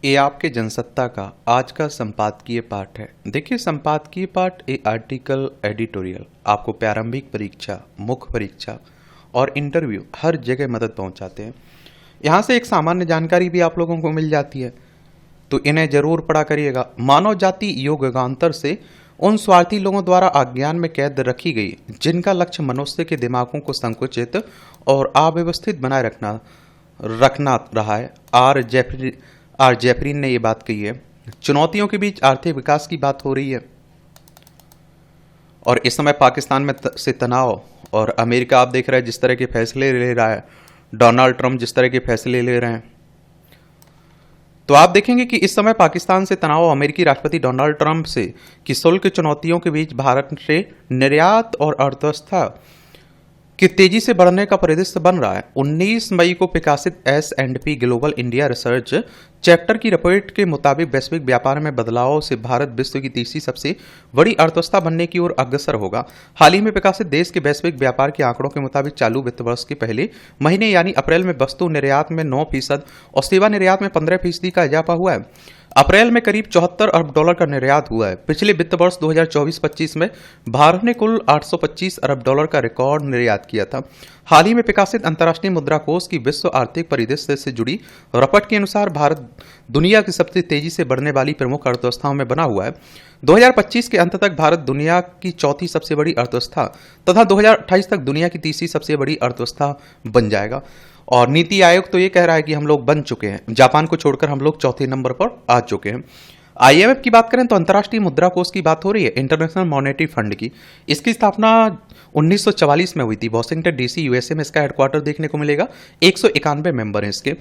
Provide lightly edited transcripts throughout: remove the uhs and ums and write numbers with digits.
ये आपके जनसत्ता का आज का संपादकीय पाठ है। देखिए, संपादकीय पाठ एक आर्टिकल एडिटोरियल आपको प्रारंभिक परीक्षा, मुख्य परीक्षा और इंटरव्यू हर जगह मदद पहुंचाते हैं। यहाँ से एक सामान्य जानकारी भी आप लोगों को मिल जाती है, तो इन्हें जरूर पढ़ा करिएगा। मानव जाति युगांतर से उन स्वार्थी लोगों द्वारा अज्ञान में कैद रखी गई, जिनका लक्ष्य मनुष्य के दिमागों को संकुचित और अव्यवस्थित बनाए रखना रहा है। आर जेफरीन ने ये बात कही है। चुनौतियों के बीच आर्थिक विकास की बात हो रही है और इस समय पाकिस्तान में से तनाव और अमेरिका आप देख रहे हैं जिस तरह के फैसले ले रहा है, डोनाल्ड ट्रंप जिस तरह के फैसले ले रहे हैं, तो आप देखेंगे कि इस समय पाकिस्तान से तनाव, अमेरिकी राष्ट्रपति डोनाल्ड ट्रंप से कि शुल्क चुनौतियों के बीच भारत से निर्यात और अर्थव्यवस्था कि तेजी से बढ़ने का परिदृश्य बन रहा है। 19 मई को प्रकाशित S&P global India research chapter की रिपोर्ट के मुताबिक वैश्विक व्यापार में बदलाव से भारत विश्व की तीसरी सबसे बड़ी अर्थव्यवस्था बनने की ओर अग्रसर होगा। हाल ही में प्रकाशित देश के वैश्विक व्यापार के आंकड़ों के मुताबिक चालू वित्त वर्ष के पहले महीने यानी अप्रैल में वस्तु निर्यात में 9% और सेवा निर्यात में 15% का इजाफा हुआ है। अप्रैल में करीब 74 अरब डॉलर का निर्यात हुआ है। पिछले वित्त वर्ष 2024-25 में भारत ने कुल 825 अरब डॉलर का रिकॉर्ड निर्यात किया था। हाल ही में प्रकाशित अंतर्राष्ट्रीय मुद्रा कोष की विश्व आर्थिक परिदृश्य से जुड़ी रिपोर्ट के अनुसार भारत दुनिया की सबसे तेजी से बढ़ने वाली प्रमुख अर्थव्यवस्थाओं में बना हुआ है। 2025 के अंत तक भारत दुनिया की चौथी सबसे बड़ी अर्थव्यवस्था तथा 2028 तक दुनिया की तीसरी सबसे बड़ी अर्थव्यवस्था बन जाएगा। और नीति आयोग तो ये कह रहा है कि हम लोग बन चुके हैं, जापान को छोड़कर हम लोग चौथे नंबर पर आ चुके हैं। IMF की बात करें तो अंतर्राष्ट्रीय मुद्रा कोष की बात हो रही है, इंटरनेशनल मॉनेटरी फंड की। इसकी स्थापना 1944 में हुई थी, वॉशिंगटन DC USA में इसका हेडक्वार्टर देखने को मिलेगा। 191 मेंबर हैं इसके।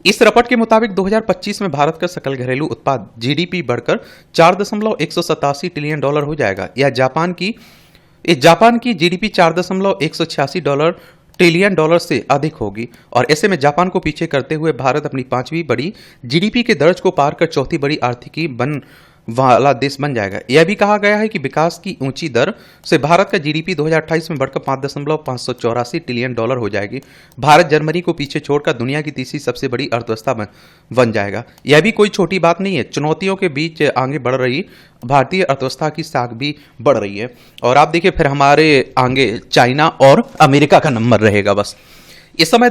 इस रिपोर्ट के मुताबिक 2025 में भारत का सकल घरेलू उत्पाद GDP बढ़कर 4.187 ट्रिलियन डॉलर हो जाएगा। यह जापान की GDP 4.186 ट्रिलियन डॉलर से अधिक होगी और ऐसे में जापान को पीछे करते हुए भारत अपनी पांचवी बड़ी GDP के दर्ज को पार कर चौथी बड़ी आर्थिकी बन वाला देश बन जाएगा। यह भी कहा गया है कि विकास की ऊंची दर से भारत का GDP 2028 में बढ़कर 5.584 ट्रिलियन डॉलर हो जाएगी। भारत जर्मनी को पीछे छोड़कर दुनिया की तीसरी सबसे बड़ी अर्थव्यवस्था बन जाएगा। यह भी कोई छोटी बात नहीं है। चुनौतियों के बीच आगे बढ़ रही भारतीय अर्थव्यवस्था की साख भी बढ़ रही है। और आप देखिए, फिर हमारे आगे चाइना और अमेरिका का नंबर रहेगा। बस इस समय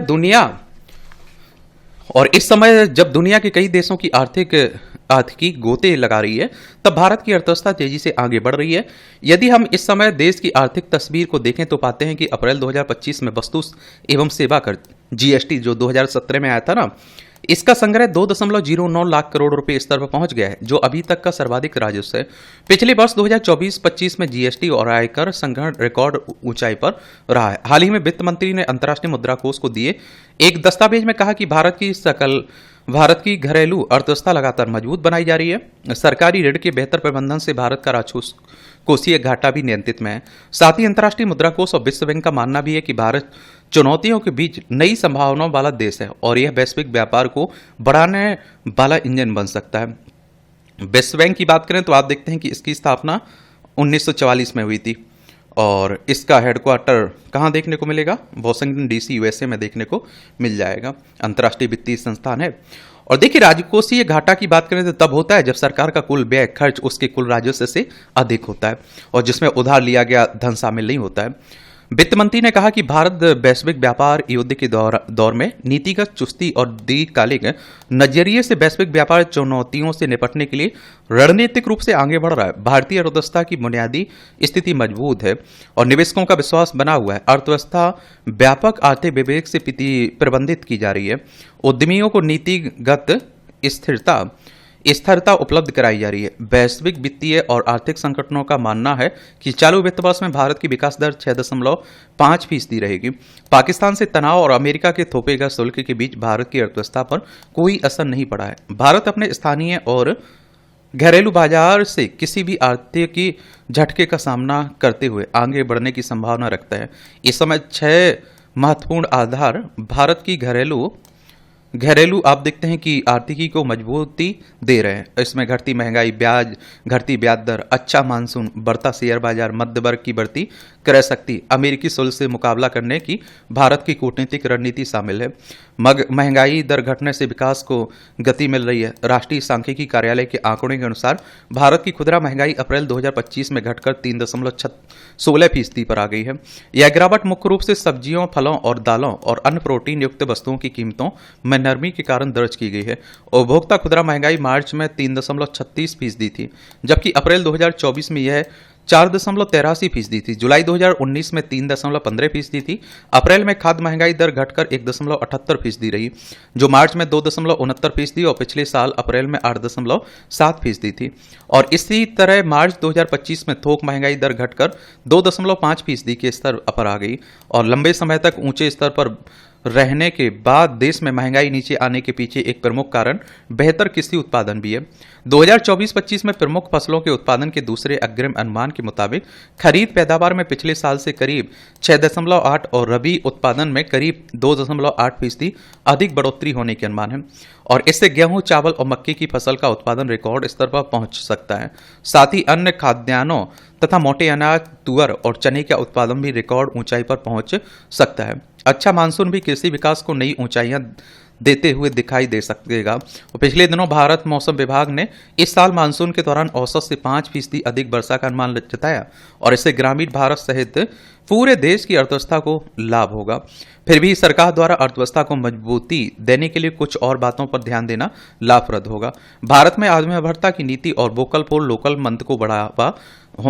जब दुनिया के कई देशों की आर्थिकी गोते लगा रही है, तब भारत की अर्थव्यवस्था तेजी से आगे बढ़ रही है। यदि हम इस समय देश की आर्थिक तस्वीर को देखें तो पाते हैं कि अप्रैल 2025 में वस्तु एवं सेवा कर GST जो 2017 में आया था ना, इसका संग्रह 2.09 लाख करोड़ रुपए स्तर पर पहुंच गया है, जो अभी तक का सर्वाधिक राजस्व है। पिछले वर्ष 2024-25 में GST और आयकर संग्रहण रिकॉर्ड ऊंचाई पर रहा है। हाल ही में वित्त मंत्री ने अंतर्राष्ट्रीय मुद्रा कोष को दिए एक दस्तावेज में कहा कि भारत की घरेलू अर्थव्यवस्था लगातार मजबूत बनाई जा रही है। सरकारी ऋण के बेहतर प्रबंधन से भारत का राजकोषीय घाटा भी नियंत्रित में है। साथ ही अंतर्राष्ट्रीय मुद्रा कोष और विश्व बैंक का मानना भी है कि भारत चुनौतियों के बीच नई संभावनाओं वाला देश है और यह वैश्विक व्यापार को बढ़ाने वाला इंजन बन सकता है। विश्व बैंक की बात करें तो आप देखते हैं कि इसकी स्थापना 1944 में हुई थी और इसका हेडक्वार्टर कहाँ देखने को मिलेगा? वॉशिंगटन DC USA में देखने को मिल जाएगा। अंतर्राष्ट्रीय वित्तीय संस्थान है। और देखिए, राजकोषीय घाटा की बात करें तो तब होता है जब सरकार का कुल व्यय खर्च उसके कुल राजस्व से अधिक होता है और जिसमें उधार लिया गया धन शामिल नहीं होता है। वित्त मंत्री ने कहा कि भारत वैश्विक व्यापार युद्ध के दौर में नीतिगत चुस्ती और दीर्घकालिक नजरिए से वैश्विक व्यापार चुनौतियों से निपटने के लिए रणनीतिक रूप से आगे बढ़ रहा है। भारतीय अर्थव्यवस्था की बुनियादी स्थिति मजबूत है और निवेशकों का विश्वास बना हुआ है। अर्थव्यवस्था व्यापक आर्थिक विवेक से प्रबंधित की जा रही है। उद्यमियों को नीतिगत स्थिरता उपलब्ध कराई जा रही है। वैश्विक वित्तीय और आर्थिक संगठनों का मानना है कि चालू वित्त वर्ष में भारत की विकास दर 6.5% रहेगी। पाकिस्तान से तनाव और अमेरिका के थोपे गए शुल्क के बीच भारत की अर्थव्यवस्था पर कोई असर नहीं पड़ा है। भारत अपने स्थानीय और घरेलू बाजार से किसी भी आर्थिक झटके का सामना करते हुए आगे बढ़ने की संभावना रखता है। इस समय 6 महत्वपूर्ण आधार भारत की घरेलू घरेलू आप देखते हैं कि आर्थिकी को मजबूती दे रहे हैं। इसमें घटती महंगाई, घटती ब्याज दर, अच्छा मानसून, बढ़ता शेयर बाजार, मध्य वर्ग की बढ़ती क्रय शक्ति, अमेरिकी शुल्क से मुकाबला करने की भारत की कूटनीतिक रणनीति शामिल है। महंगाई दर घटने से विकास को गति मिल रही है। राष्ट्रीय सांख्यिकी कार्यालय के आंकड़ों के अनुसार भारत की खुदरा महंगाई अप्रैल 2025 में घटकर 3.16% पर आ गई है। यह गिरावट मुख्य रूप से सब्जियों, फलों और दालों और अन्य प्रोटीन युक्त वस्तुओं की कीमतों में नरमी के कारण दर्ज की गई है। उपभोक्ता खुदरा महंगाई मार्च में 3.36% थी, जबकि अप्रैल 2024 में यह 4.83% थी। जुलाई 2019 में 3.15% थी। अप्रैल में खाद्य महंगाई दर घटकर 1.78% रही, जो मार्च में 2.69% और पिछले साल अप्रैल में 8.7% थी। और इसी तरह मार्च 2025 में थोक महंगाई दर घटकर 2.5% के स्तर पर आ गई और लंबे समय तक ऊंचे स्तर पर रहने के बाद देश में महंगाई नीचे आने के पीछे एक प्रमुख कारण बेहतर कृषि उत्पादन भी है। 2024-25 में प्रमुख फसलों के उत्पादन के दूसरे अग्रिम अनुमान के मुताबिक खरीद पैदावार में पिछले साल से करीब 6.8 और रबी उत्पादन में करीब 2.8% अधिक बढ़ोतरी होने के अनुमान है और इससे गेहूं, चावल और मक्के की फसल का उत्पादन रिकॉर्ड स्तर पर पहुंच सकता है। साथ ही अन्य खाद्यान्नों तथा मोटे अनाज, तुअर और चने का उत्पादन भी रिकॉर्ड ऊंचाई पर पहुंच सकता है। अच्छा मानसून भी कृषि विकास को नई ऊंचाइयां देते हुए दिखाई दे सकेगा। पिछले दिनों भारत मौसम विभाग ने इस साल मानसून के दौरान औसत से 5% अधिक वर्षा का अनुमान जताया और इससे ग्रामीण भारत सहित पूरे देश की अर्थव्यवस्था को लाभ होगा। फिर भी सरकार द्वारा अर्थव्यवस्था को मजबूती देने के लिए कुछ और बातों पर ध्यान देना लाभप्रद होगा। भारत में आत्मनिर्भरता की नीति और वोकल फॉर लोकल मंत्र को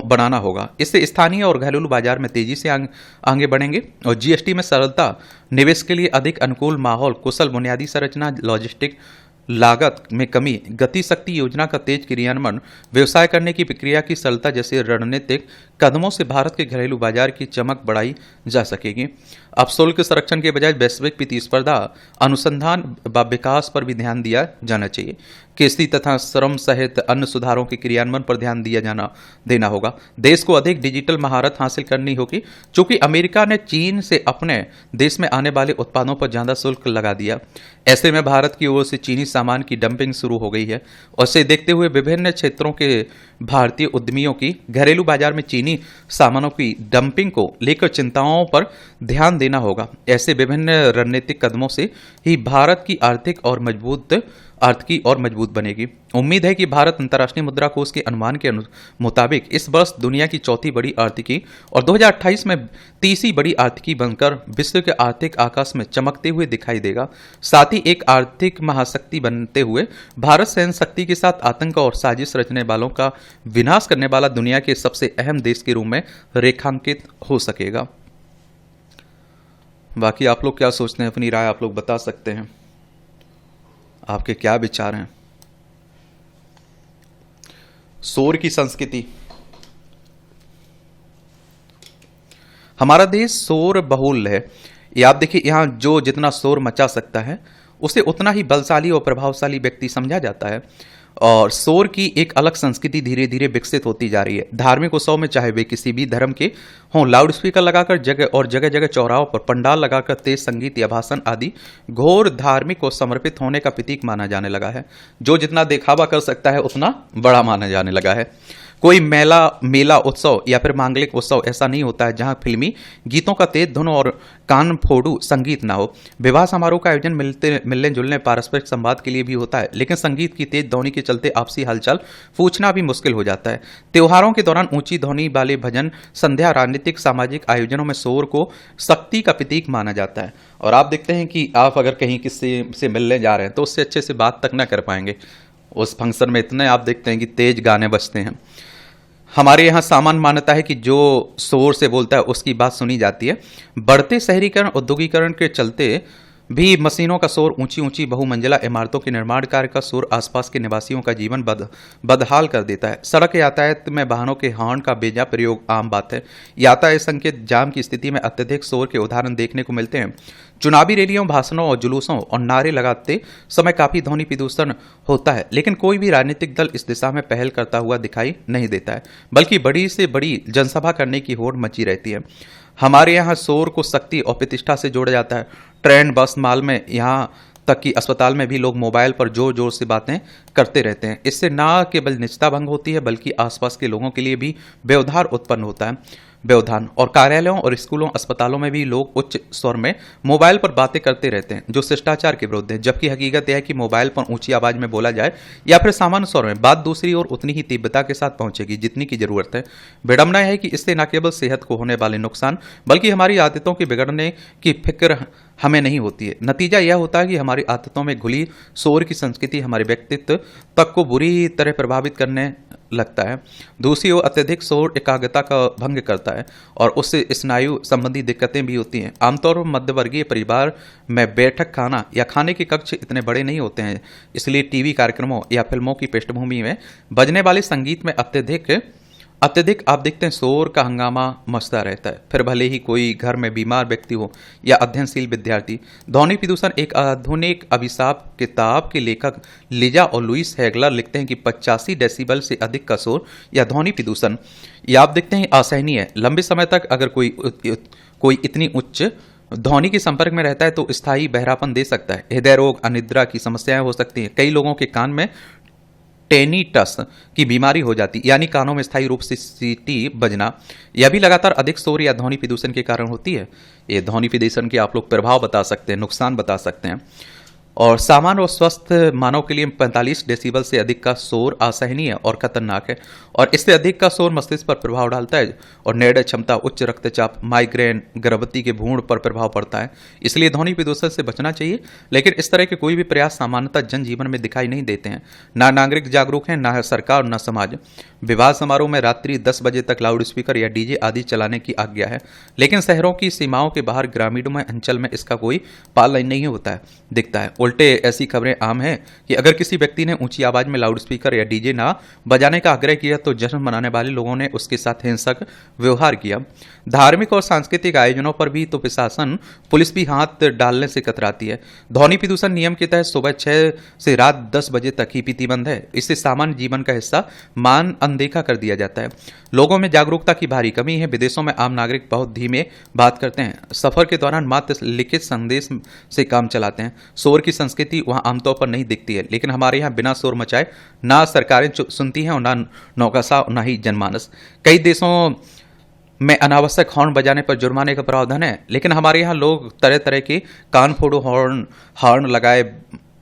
बनाना होगा। इससे स्थानीय और घरेलू बाजार में तेजी से आगे बढ़ेंगे और जीएसटी में सरलता, निवेश के लिए अधिक अनुकूल माहौल, कुशल बुनियादी संरचना, लॉजिस्टिक लागत में कमी, गति शक्ति योजना का तेज क्रियान्वयन, व्यवसाय करने की प्रक्रिया की सरलता जैसे रणनीतिक कदमों से भारत के घरेलू बाजार की चमक बढ़ाई जा सकेगी। अब शुल्क संरक्षण के बजाय वैश्विक प्रतिस्पर्धा, अनुसंधान व विकास पर भी ध्यान दिया जाना चाहिए। कृषि तथा श्रम सहित अन्य सुधारों के क्रियान्वयन पर ध्यान देना होगा। देश को अधिक डिजिटल महारत हासिल करनी होगी, चूंकि अमेरिका ने चीन से अपने देश में आने वाले उत्पादों पर ज्यादा शुल्क लगा दिया। ऐसे में भारत की ओर से चीनी सामान की डंपिंग शुरू हो गई है और इसे देखते हुए विभिन्न क्षेत्रों के भारतीय उद्यमियों की घरेलू बाजार में चीनी सामानों की डंपिंग को लेकर चिंताओं पर ध्यान देना होगा। ऐसे विभिन्न रणनीतिक कदमों से ही भारत की आर्थिकी और मजबूत बनेगी। उम्मीद है कि भारत अंतर्राष्ट्रीय मुद्रा कोष के अनुमान के मुताबिक इस वर्ष दुनिया की चौथी बड़ी आर्थिकी और 2028 में तीसरी बड़ी आर्थिकी बनकर विश्व के आर्थिक आकाश में चमकते हुए दिखाई देगा। साथ ही एक आर्थिक महाशक्ति बनते हुए भारत सैन्य शक्ति के साथ आतंक और साजिश रचने वालों का विनाश करने वाला दुनिया के सबसे अहम देश के रूप में रेखांकित हो सकेगा। बाकी आप लोग क्या सोचते हैं, अपनी राय आप लोग बता सकते हैं। आपके क्या विचार हैं। शोर की संस्कृति। हमारा देश शोर बहुल है। ये आप देखिए, यहां जो जितना शोर मचा सकता है उसे उतना ही बलशाली और प्रभावशाली व्यक्ति समझा जाता है और शोर की एक अलग संस्कृति धीरे धीरे विकसित होती जा रही है। धार्मिक उत्सव में चाहे वे किसी भी धर्म के हों, लाउड स्पीकर लगाकर जगह जगह चौराहों पर पंडाल लगाकर तेज संगीत या भाषण आदि घोर धार्मिक और समर्पित होने का प्रतीक माना जाने लगा है। जो जितना दिखावा कर सकता है उतना बड़ा माना जाने लगा है। कोई मेला उत्सव या फिर मांगलिक उत्सव ऐसा नहीं होता है जहां फिल्मी गीतों का तेज धुन और कान फोड़ू संगीत ना हो। विवाह समारोह का आयोजन मिलने जुलने पारस्परिक संवाद के लिए भी होता है, लेकिन संगीत की तेज ध्वनि के चलते आपसी हलचल पूछना भी मुश्किल हो जाता है। त्योहारों के दौरान ऊंची ध्वनि वाले भजन, संध्या, राजनीतिक, सामाजिक आयोजनों में शोर को शक्ति का प्रतीक माना जाता है। और आप देखते हैं कि आप अगर कहीं किसी से मिलने जा रहे हैं तो उससे अच्छे से बात तक ना कर पाएंगे। उस फंक्शन में इतने आप देखते हैं कि तेज गाने बजते हैं। हमारे यहाँ सामान्य मान्यता है कि जो शोर से बोलता है उसकी बात सुनी जाती है। बढ़ते शहरीकरण, औद्योगिकरण के चलते भी मशीनों का शोर, ऊंची ऊंची बहुमंजिला इमारतों के निर्माण कार्य का शोर आसपास के निवासियों का जीवन बदहाल कर देता है। सड़क यातायात में वाहनों के हॉर्न का बेजा प्रयोग आम बात है। यातायात संकेत जाम की स्थिति में अत्यधिक शोर के उदाहरण देखने को मिलते हैं। चुनावी रैलियों, भाषणों और जुलूसों और नारे लगाते समय काफी ध्वनि प्रदूषण होता है, लेकिन कोई भी राजनीतिक दल इस दिशा में पहल करता हुआ दिखाई नहीं देता है, बल्कि बड़ी से बड़ी जनसभा करने की होड़ मची रहती है। हमारे यहाँ शोर को शक्ति और प्रतिष्ठा से जोड़ा जाता है। ट्रेन, बस, माल में यहाँ तक कि अस्पताल में भी लोग मोबाइल पर जोर जोर से बातें करते रहते हैं। इससे न केवल निजता भंग होती है बल्कि आसपास के लोगों के लिए भी व्यवधान उत्पन्न होता है। व्यवधान और कार्यालयों और स्कूलों अस्पतालों में भी लोग उच्च स्वर में मोबाइल पर बातें करते रहते हैं जो शिष्टाचार के विरुद्ध है, जबकि हकीकत यह है कि मोबाइल पर ऊंची आवाज में बोला जाए या फिर सामान्य स्वर में बात दूसरी ओर उतनी ही तीव्रता के साथ पहुंचेगी जितनी की जरूरत है। विडंबना है कि इससे न केवल सेहत को होने वाले नुकसान बल्कि हमारी आदतों के बिगड़ने की फिक्र हमें नहीं होती है। नतीजा यह होता है कि हमारी आदतों में घुली शोर की संस्कृति हमारे व्यक्तित्व तक को बुरी तरह प्रभावित करने लगता है। दूसरी ओर अत्यधिक शोर एकाग्रता का भंग करता है और उससे स्नायु संबंधी दिक्कतें भी होती हैं। आमतौर पर मध्यवर्गीय परिवार में बैठक खाना या खाने के कक्ष इतने बड़े नहीं होते हैं, इसलिए टीवी कार्यक्रमों या फिल्मों की पृष्ठभूमि में बजने वाले संगीत में अत्यधिक आप देखते हैं शोर का हंगामा मचता रहता है। फिर भले ही कोई घर में बीमार व्यक्ति हो या अध्ययनशील विद्यार्थी। ध्वनि प्रदूषण एक आधुनिक अभिशाप किताब के लेखक लिजा और लुइस हैगलर लिखते हैं कि 85 डेसिबल से अधिक का शोर या ध्वनि प्रदूषण ये आप देखते हैं असहनीय है। लंबे समय तक अगर कोई इतनी उच्च ध्वनि के संपर्क में रहता है तो स्थायी बहरापन दे सकता है। हृदय रोग, अनिद्रा की समस्याएं हो सकती हैं। कई लोगों के कान में टेनिटस की बीमारी हो जाती, यानी कानों में स्थायी रूप से सीटी बजना। यह भी लगातार अधिक शोर या ध्वनि प्रदूषण के कारण होती है। ये ध्वनि प्रदूषण के आप लोग प्रभाव बता सकते हैं, नुकसान बता सकते हैं। और सामान्य और स्वस्थ मानव के लिए 45 डेसिबल से अधिक का शोर असहनीय और खतरनाक है और इससे अधिक का शोर मस्तिष्क पर प्रभाव डालता है और निर्णय क्षमता, उच्च रक्तचाप, माइग्रेन, गर्भवती के भ्रूण पर प्रभाव पड़ता है। इसलिए ध्वनि प्रदूषण से बचना चाहिए, लेकिन इस तरह के कोई भी प्रयास सामान्यतः जनजीवन में दिखाई नहीं देते हैं। ना नागरिक जागरूक हैं, ना सरकार और न समाज। विवाह समारोह में रात्रि 10 बजे तक लाउड स्पीकर या डीजे आदि चलाने की आज्ञा है, लेकिन शहरों की सीमाओं के बाहर ग्रामीणों में अंचल में इसका कोई पालन नहीं होता है दिखता है। उल्टे ऐसी खबरें आम हैं कि अगर किसी व्यक्ति ने ऊंची आवाज में लाउड स्पीकर या डीजे ना बजाने का आग्रह किया तो जश्न मनाने वाले लोगों ने उसके साथ हिंसक व्यवहार किया। धार्मिक और सांस्कृतिक आयोजनों पर भी तो प्रशासन, पुलिस भी हाथ डालने से कतराती है। ध्वनि प्रदूषण नियम के तहत सुबह 6 से रात 10 बजे तक ही प्रतिबंध है। इससे सामान्य जीवन का हिस्सा मान अनदेखा कर दिया जाता है। लोगों में जागरूकता की भारी कमी है। विदेशों में आम नागरिक बहुत धीमे बात करते हैं, सफर के दौरान मात्र लिखित संदेश से काम चलाते हैं। शोर की संस्कृति वहां आमतौर पर नहीं दिखती है, लेकिन हमारे यहाँ बिना शोर मचाए ना सरकारें सुनती हैं और ना नौकरशाह ना ही जनमानस। कई देशों में अनावश्यक हॉर्न बजाने पर जुर्माने का प्रावधान है, लेकिन हमारे यहाँ लोग तरह तरह के कान फोड़ो हॉर्न लगाए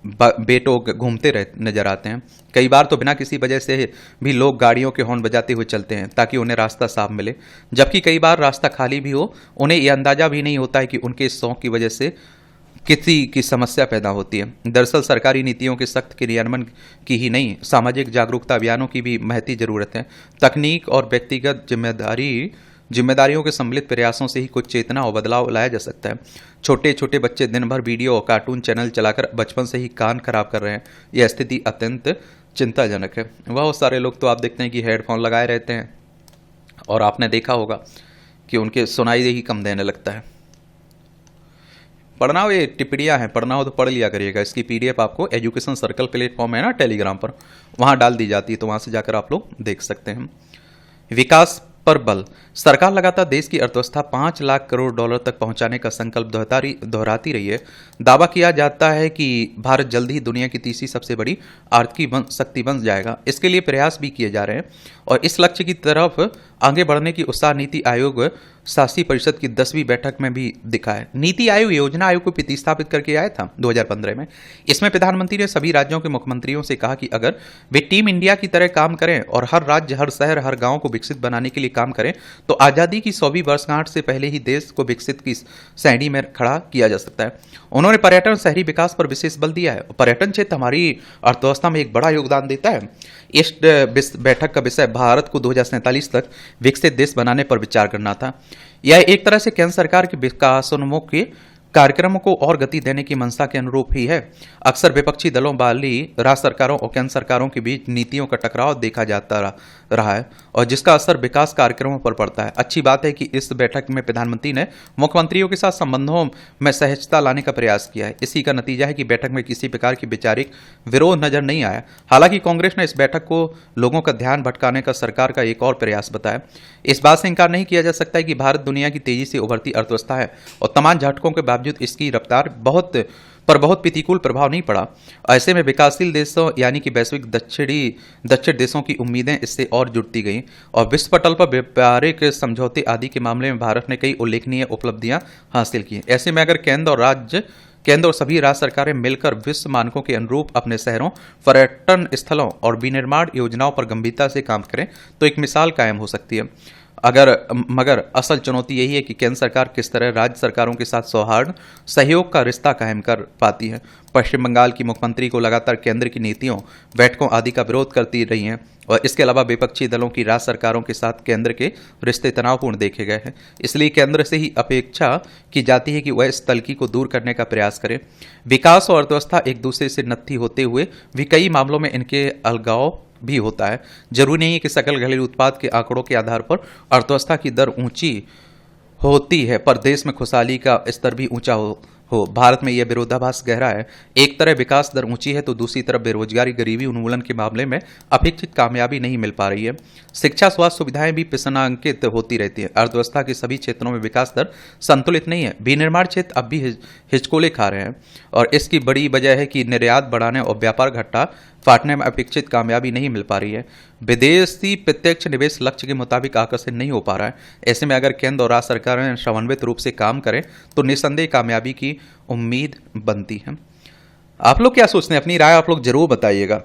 बेटों घूमते नजर आते हैं। कई बार तो बिना किसी वजह से भी लोग गाड़ियों के हॉर्न बजाते हुए चलते हैं ताकि उन्हें रास्ता साफ मिले, जबकि कई बार रास्ता खाली भी हो। उन्हें यह अंदाजा भी नहीं होता है कि उनके शौक की वजह से किसी की समस्या पैदा होती है। दरअसल सरकारी नीतियों के सख्त क्रियान्वयन की ही नहीं, सामाजिक जागरूकता अभियानों की भी महती जरूरत है। तकनीक और व्यक्तिगत जिम्मेदारियों के सम्मिलित प्रयासों से ही कुछ चेतना और बदलाव लाया जा सकता है। छोटे छोटे बच्चे दिन भर वीडियो और कार्टून चैनल चलाकर बचपन से ही कान खराब कर रहे हैं। यह स्थिति अत्यंत चिंताजनक है। बहुत सारे लोग तो आप देखते हैं कि हेडफोन लगाए रहते हैं और आपने देखा होगा कि उनके सुनाई ही कम देने लगता है। पढ़ना हो, ये टिप्पणियाँ हैं, पढ़ना हो तो पढ़ लिया करिएगा। इसकी PDF आपको एजुकेशन सर्कल प्लेटफॉर्म है ना टेलीग्राम पर, वहाँ डाल दी जाती है, तो वहाँ से जाकर आप लोग देख सकते हैं। विकास पर बल। सरकार लगातार देश की अर्थव्यवस्था 5 लाख करोड़ डॉलर तक पहुंचाने का संकल्प दोहराती रही है। दावा किया जाता है कि भारत जल्द ही दुनिया की तीसरी सबसे बड़ी आर्थिक शक्ति बन जाएगा। इसके लिए प्रयास भी किए जा रहे हैं और इस लक्ष्य की तरफ आगे बढ़ने की उत्साह नीति आयोग शासी परिषद की 10वीं बैठक में भी दिखा है। नीति आयोग योजना आयोग को प्रतिस्थापित करके आया था 2015 में। इसमें प्रधानमंत्री ने सभी राज्यों के मुख्यमंत्रियों से कहा कि अगर वे टीम इंडिया की तरह काम करें और हर राज्य, हर शहर, हर गांव को विकसित बनाने के लिए काम करें तो आजादी की 100वीं वर्षगांठ से पहले ही देश को विकसित की श्रेणी में खड़ा किया जा सकता है। उन्होंने पर्यटन, शहरी विकास पर विशेष बल दिया है। पर्यटन क्षेत्र हमारी अर्थव्यवस्था में एक बड़ा योगदान देता है। इस बैठक का विषय भारत को 2047 तक विकसित देश बनाने पर विचार करना था। यह एक तरह से केंद्र सरकार के विकासोन्मुख कार्यक्रमों को और गति देने की मंशा के अनुरूप ही है। अक्सर विपक्षी दलों वाली राज्य सरकारों और केंद्र सरकारों के बीच नीतियों का टकराव देखा जाता रहा है और जिसका असर विकास कार्यक्रमों पर पड़ता है। अच्छी बात है कि इस बैठक में प्रधानमंत्री ने मुख्यमंत्रियों के साथ संबंधों में सहजता लाने का प्रयास किया है। इसी का नतीजा है कि बैठक में किसी प्रकार की वैचारिक विरोध नजर नहीं आया। हालांकि कांग्रेस ने इस बैठक को लोगों का ध्यान भटकाने का सरकार का एक और प्रयास बताया। इस बात से इंकार नहीं किया जा सकता है कि भारत दुनिया की तेजी से उभरती अर्थव्यवस्था है और तमाम झटकों के बावजूद बावजूद इसकी रफ्तार बहुत प्रतिकूल प्रभाव नहीं पड़ा। ऐसे में विकासशील देशों यानी कि वैश्विक दक्षिण देशों की उम्मीदें इससे और जुड़ती गईं और विश्व पटल पर व्यापारिक समझौते आदि के मामले में भारत ने कई उल्लेखनीय उपलब्धियां हासिल की। ऐसे में अगर केंद्र और सभी राज्य सरकारें मिलकर विश्व मानकों के अनुरूप अपने शहरों, पर्यटन स्थलों और विनिर्माण योजनाओं पर गंभीरता से काम करें तो एक मिसाल कायम हो सकती है। मगर असल चुनौती यही है कि केंद्र सरकार किस तरह राज्य सरकारों के साथ सौहार्द सहयोग का रिश्ता कायम कर पाती है। पश्चिम बंगाल की मुख्यमंत्री को लगातार केंद्र की नीतियों, बैठकों आदि का विरोध करती रही हैं और इसके अलावा विपक्षी दलों की राज्य सरकारों के साथ केंद्र के रिश्ते तनावपूर्ण देखे गए हैं। इसलिए केंद्र से ही अपेक्षा की जाती है कि वह इस तल्खी को दूर करने का प्रयास करे। विकास और अर्थव्यवस्था एक दूसरे से नत्थी होते हुए भी कई मामलों में इनके अलगाव भी होता है। जरूरी नहीं है कि सकल घरेलू उत्पाद के आंकड़ों के आधार पर अर्थव्यवस्था की दर ऊंची होती है पर देश में खुशहाली का स्तर भी ऊंचा हो। भारत में यह विरोधाभास गहरा है। एक तरह विकास दर ऊंची है तो दूसरी तरफ बेरोजगारी, गरीबी उन्मूलन के मामले में अपेक्षित कामयाबी नहीं मिल पा रही है। शिक्षा, स्वास्थ्य सुविधाएं भी पिछड़ांकित होती रहती है। अर्थव्यवस्था के सभी क्षेत्रों में विकास दर संतुलित नहीं है। विनिर्माण क्षेत्र अब भी हिचकोले खा रहे हैं और इसकी बड़ी वजह है कि निर्यात बढ़ाने और व्यापार घाटा फाटने में अपेक्षित कामयाबी नहीं मिल पा रही है। विदेशी प्रत्यक्ष निवेश लक्ष्य के मुताबिक आकर्षित नहीं हो पा रहा है। ऐसे में अगर केंद्र और राज्य सरकारें समन्वित रूप से काम करें तो निस्संदेह कामयाबी की उम्मीद बनती है। आप लोग क्या सोचते हैं? अपनी राय आप लोग जरूर बताइएगा।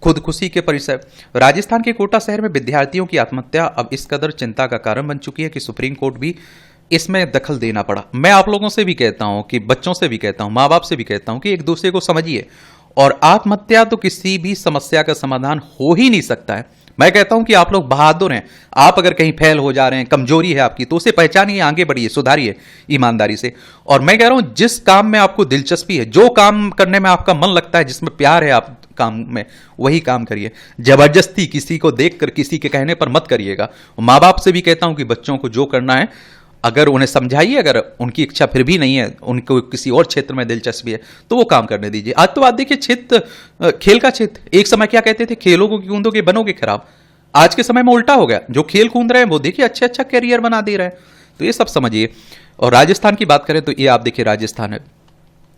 खुदकुशी के परिसर। राजस्थान के कोटा शहर में विद्यार्थियों की आत्महत्या अब इस कदर चिंता का कारण बन चुकी है कि सुप्रीम कोर्ट भी इसमें दखल देना पड़ा। मैं आप लोगों से भी कहता हूं कि बच्चों से भी कहता हूं, माँ बाप से भी कहता हूं कि एक दूसरे को समझिए। और आत्महत्या तो किसी भी समस्या का समाधान हो ही नहीं सकता है। मैं कहता हूं कि आप लोग बहादुर हैं। आप अगर कहीं फेल हो जा रहे हैं, कमजोरी है आपकी, तो उसे पहचानिए, आगे बढ़िए, सुधारिए ईमानदारी से। और मैं कह रहा हूं जिस काम में आपको दिलचस्पी है, जो काम करने में आपका मन लगता है, जिसमें प्यार है आप काम में, वही काम करिए। जबरदस्ती किसी को देखकर, किसी के कहने पर मत करिएगा। माँ बाप से भी कहता हूं कि बच्चों को जो करना है अगर उन्हें समझाइए, अगर उनकी इच्छा फिर भी नहीं है, उनको किसी और क्षेत्र में दिलचस्पी है, तो वो काम करने दीजिए। आज तो बात देखिए, क्षेत्र खेल का क्षेत्र, एक समय क्या कहते थे, खेलोगे कूदोगे बनोगे खराब। आज के समय में उल्टा हो गया, जो खेल कूद रहे हैं वो देखिए अच्छा अच्छा कैरियर बना दे रहे हैं। तो ये सब समझिए। और राजस्थान की बात करें तो ये आप देखिए, राजस्थान है,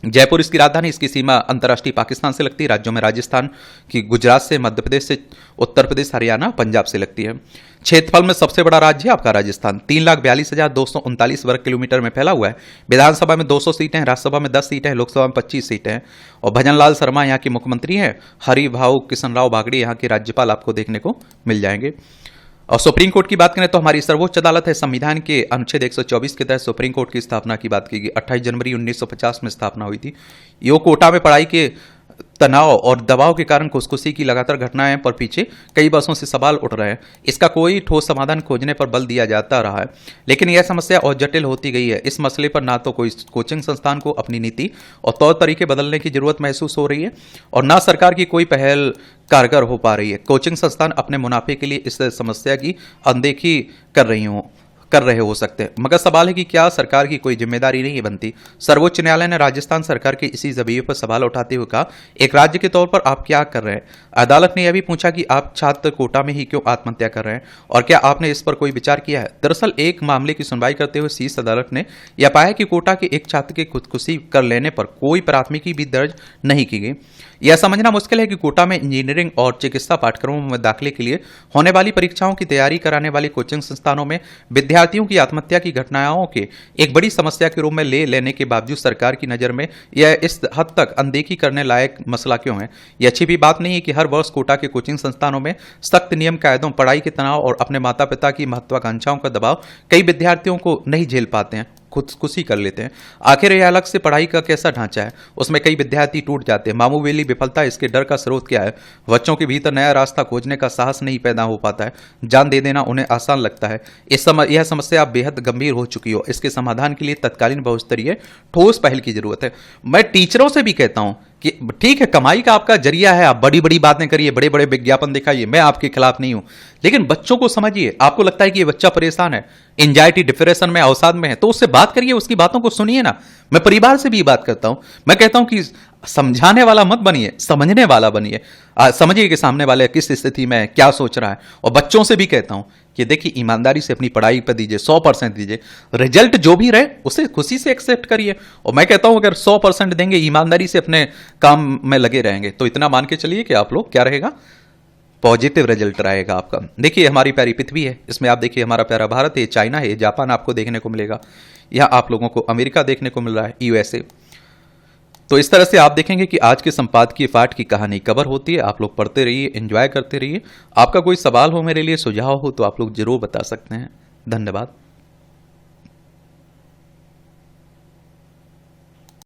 जयपुर इसकी राजधानी, इसकी सीमा अंतर्राष्ट्रीय पाकिस्तान से लगती है। राज्यों में राजस्थान की गुजरात से, मध्य प्रदेश से, उत्तर प्रदेश, हरियाणा, पंजाब से लगती है। क्षेत्रफल में सबसे बड़ा राज्य है आपका राजस्थान। 3,42,239 वर्ग किलोमीटर में फैला हुआ है। विधानसभा में 200 सीटें हैं, राज्यसभा में 10 सीटें हैं, लोकसभा में 25 सीटें हैं। और भजनलाल शर्मा यहाँ के मुख्यमंत्री हैं। हरिभाऊ किशन राव बागड़ी यहाँ के राज्यपाल आपको देखने को मिल जाएंगे। और सुप्रीम कोर्ट की बात करें तो हमारी सर्वोच्च अदालत है। संविधान के अनुच्छेद 124 के तहत सुप्रीम कोर्ट की स्थापना की बात की गई। 28 जनवरी 1950 में स्थापना हुई थी। यो कोटा में पढ़ाई के तनाव और दबाव के कारण खुदकुशी की लगातार घटनाएं पर पीछे कई वर्षों से सवाल उठ रहे हैं। इसका कोई ठोस समाधान खोजने पर बल दिया जाता रहा है, लेकिन यह समस्या और जटिल होती गई है। इस मसले पर ना तो कोई कोचिंग संस्थान को अपनी नीति और तौर तरीके बदलने की जरूरत महसूस हो रही है और ना सरकार की कोई पहल कारगर हो पा रही है। कोचिंग संस्थान अपने मुनाफे के लिए इस समस्या की अनदेखी कर रहे हो सकते हैं, मगर सवाल है कि क्या सरकार की कोई जिम्मेदारी नहीं बनती। सर्वोच्च न्यायालय ने राजस्थान सरकार के इसी रवैये पर सवाल उठाते हुए कहा, एक राज्य के तौर पर आप क्या कर रहे हैं। अदालत ने यह भी पूछा कि आप छात्र कोटा में ही क्यों आत्महत्या कर रहे हैं और क्या आपने इस पर कोई विचार किया है। दरअसल एक मामले की सुनवाई करते हुए शीर्ष अदालत ने यह पाया कि कोटा के एक छात्र के खुदकुशी कर लेने पर कोई प्राथमिकी भी दर्ज नहीं की गई। यह समझना मुश्किल है कि कोटा में इंजीनियरिंग और चिकित्सा पाठ्यक्रमों में दाखिले के लिए होने वाली परीक्षाओं की तैयारी कराने वाली कोचिंग संस्थानों में विद्यार्थियों की आत्महत्या की घटनाओं के एक बड़ी समस्या के रूप में ले लेने के बावजूद सरकार की नजर में यह इस हद तक अनदेखी करने लायक मसला क्यों है। यह अच्छी भी बात नहीं है कि हर वर्ष कोटा के कोचिंग संस्थानों में सख्त नियम कायदों, पढ़ाई के तनाव और अपने माता पिता की महत्वाकांक्षाओं का दबाव कई विद्यार्थियों को नहीं झेल पाते हैं, खुदकुशी कर लेते हैं। आखिर यह अलग से पढ़ाई का कैसा ढांचा है, उसमें कई विद्यार्थी टूट जाते हैं। मामूली विफलता, इसके डर का स्रोत क्या है। बच्चों के भीतर नया रास्ता खोजने का साहस नहीं पैदा हो पाता है, जान दे देना उन्हें आसान लगता है। यह समस्या बेहद गंभीर हो चुकी हो। इसके समाधान के लिए तत्कालीन बहुस्तरीय ठोस पहल की जरूरत है। मैं टीचरों से भी कहता हूं कि ठीक है, कमाई का आपका जरिया है, आप बड़ी बड़ी बातें करिए, बड़े बड़े विज्ञापन दिखाइए, मैं आपके खिलाफ नहीं हूं, लेकिन बच्चों को समझिए। आपको लगता है कि ये बच्चा परेशान है, एंजाइटी, डिप्रेशन में, अवसाद में है, तो उससे बात करिए, उसकी बातों को सुनिए ना। मैं परिवार से भी बात करता हूं। मैं कहता हूं कि समझाने वाला मत बनिए, समझने वाला बनिए। समझिए कि सामने वाले किस स्थिति में है, क्या सोच रहा है। और बच्चों से भी कहता हूं कि देखिए ईमानदारी से अपनी पढ़ाई पर दीजिए, 100% दीजिए, रिजल्ट जो भी रहे उसे खुशी से एक्सेप्ट करिए। और मैं कहता हूं अगर 100% देंगे, ईमानदारी से अपने काम में लगे रहेंगे, तो इतना मान के चलिए कि आप लोग क्या रहेगा, पॉजिटिव रिजल्ट रहेगा आपका। देखिए हमारी प्यारी पृथ्वी है, इसमें आप देखिए हमारा प्यारा भारत है, चाइना है, जापान आपको देखने को मिलेगा, यहाँ आप लोगों को अमेरिका देखने को मिल रहा है, यूएसए। तो इस तरह से आप देखेंगे कि आज के संपादकीय पाठ की कहानी कवर होती है। आप लोग पढ़ते रहिए, एंजॉय करते रहिए। आपका कोई सवाल हो मेरे लिए, सुझाव हो, तो आप लोग जरूर बता सकते हैं। धन्यवाद।